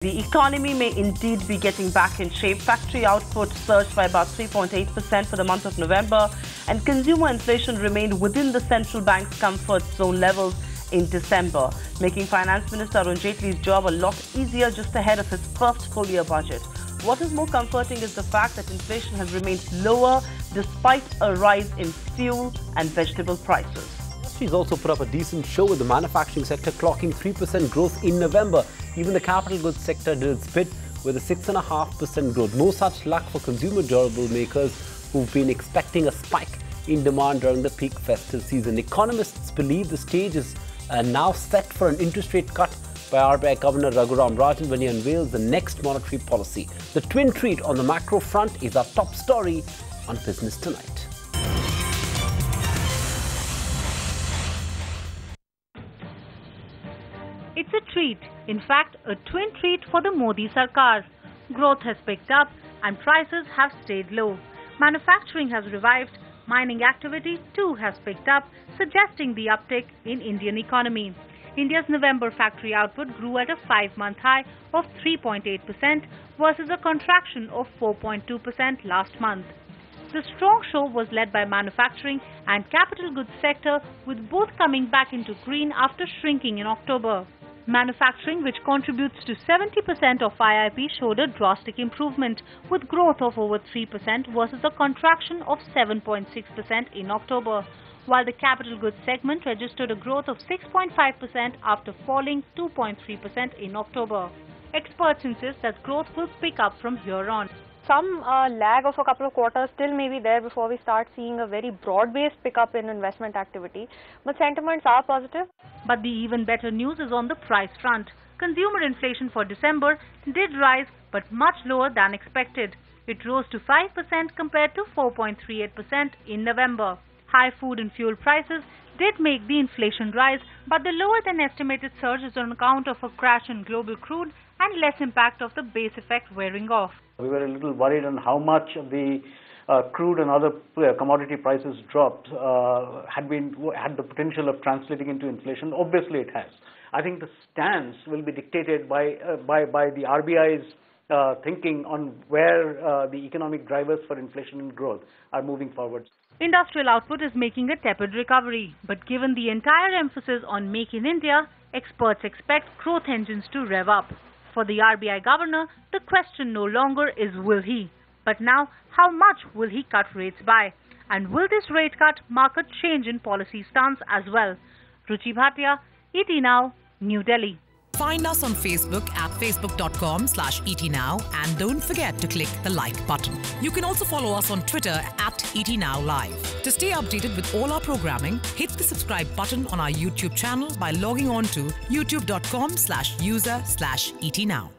The economy may indeed be getting back in shape. Factory output surged by about 3.8% for the month of November, and consumer inflation remained within the central bank's comfort zone levels in December, making Finance Minister Arun Jaitley's job a lot easier just ahead of his first full-year budget. What is more comforting is the fact that inflation has remained lower despite a rise in fuel and vegetable prices. Industries also put up a decent show, with the manufacturing sector clocking 3% growth in November. Even the capital goods sector did its bit with a 6.5% growth. No such luck for consumer durable makers who've been expecting a spike in demand during the peak festive season. Economists believe the stage is now set for an interest rate cut by RBI Governor Raghuram Rajan when he unveils the next monetary policy. The twin treat on the macro front is our top story on Business Tonight. It's a treat, in fact a twin treat for the Modi Sarkar. Growth has picked up and prices have stayed low. Manufacturing has revived, mining activity too has picked up, suggesting the uptick in Indian economy. India's November factory output grew at a 5-month high of 3.8% versus a contraction of 4.2% last month. The strong show was led by manufacturing and capital goods sector, with both coming back into green after shrinking in October. Manufacturing, which contributes to 70% of IIP, showed a drastic improvement, with growth of over 3% versus a contraction of 7.6% in October, while the capital goods segment registered a growth of 6.5% after falling 2.3% in October. Experts insist that growth will pick up from here on. Some lag of a couple of quarters still may be there before we start seeing a very broad-based pickup in investment activity, but sentiments are positive. But the even better news is on the price front. Consumer inflation for December did rise, but much lower than expected. It rose to 5% compared to 4.38% in November. High food and fuel prices did make the inflation rise, but the lower than estimated surge is on account of a crash in global crude and less impact of the base effect wearing off. We were a little worried on how much of the crude and other commodity prices dropped had the potential of translating into inflation. Obviously it has. I think the stance will be dictated by the RBI's thinking on where the economic drivers for inflation and growth are moving forward. Industrial output is making a tepid recovery, but given the entire emphasis on Make in India, experts expect growth engines to rev up. For the RBI governor, the question no longer is will he, but now how much will he cut rates by? And will this rate cut mark a change in policy stance as well? Ruchi Bhatia, ET Now, New Delhi. Find us on Facebook at facebook.com/ETNow, and don't forget to click the like button. You can also follow us on Twitter at ETNowLive. To stay updated with all our programming, hit the subscribe button on our YouTube channel by logging on to youtube.com/user/ETNow.